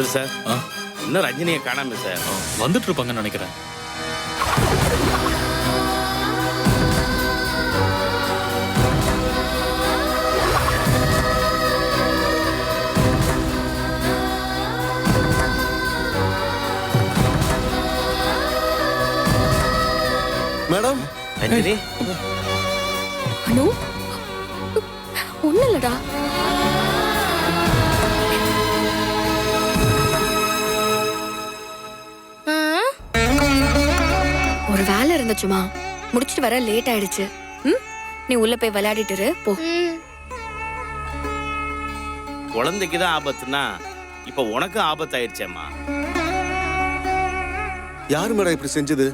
கதிர் sir, இன்னும் ரஜினியை காணாம சார். வந்துட்டு இருப்பாங்கன்னு நினைக்கிறேன். மேடம், ரஜினி அனு ஒண்ணு இல்லடா. ஒரு வேலை இருந்துச்சுமா, முடிச்சிட்டு வர லேட் ஆயிடுச்சு. நீ உள்ள போய் விளையாடிட்டு இரு, போ. குழந்தைக்கு தான் ஆபத்துனா இப்ப உனக்கும் ஆபத்தாயிருச்சேம்மா. யாரு மேடம் இப்படி செஞ்சது?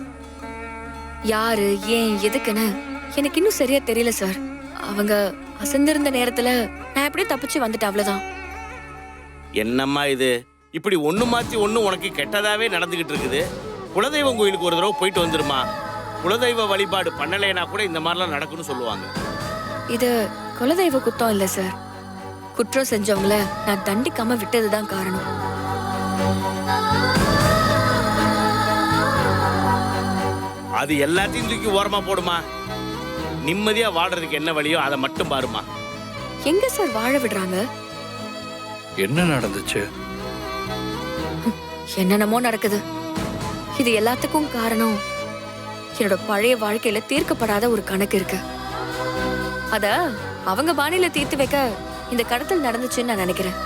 யாரு, ஏன், எதுக்குன்னு எனக்கு இன்னும் சரியா தெரியல சார். அவங்க அசந்திருந்த நேரத்துல நான் எப்படியும் தப்பிச்சு வந்துட்டேன், அவ்வளவுதான். என்னம்மா இது, இப்படி ஒண்ணு மாத்தி ஒண்ணு உனக்கு கெட்டதாவே நடந்துகிட்டு இருக்குது. குலதெய்வம் கோயிலுக்கு ஒரு தடவை போயிட்டு வந்துருமா. குலதெய்வ வழிபாடு பண்ணலைன்னா கூட இந்த மாதிரிலாம் நடக்கும்னு சொல்லுவாங்க. இது குலதெய்வ குத்தம் இல்ல சார். குற்றம் செஞ்சவங்கள நான் தண்டிக்காம விட்டதுதான் காரணம். அது எல்லாத்தையும் தூக்கி ஓரமா போடுமா. நிம்மதியா வாழ்றதுக்கு என்ன வழியோ அதை மட்டும் பாருமா. எங்க சார் வாழ விடுறாங்க? என்ன நடந்துச்சு? என்னென்னமோ நடக்குது. இது எல்லாத்துக்கும் காரணம் என்னோட பழைய வாழ்க்கையில தீர்க்கப்படாத ஒரு கணக்கு இருக்கு. அத அவங்க பாணியில தீர்த்து வைக்க இந்த கடத்தல் நடந்துச்சுன்னு நான் நினைக்கிறேன்.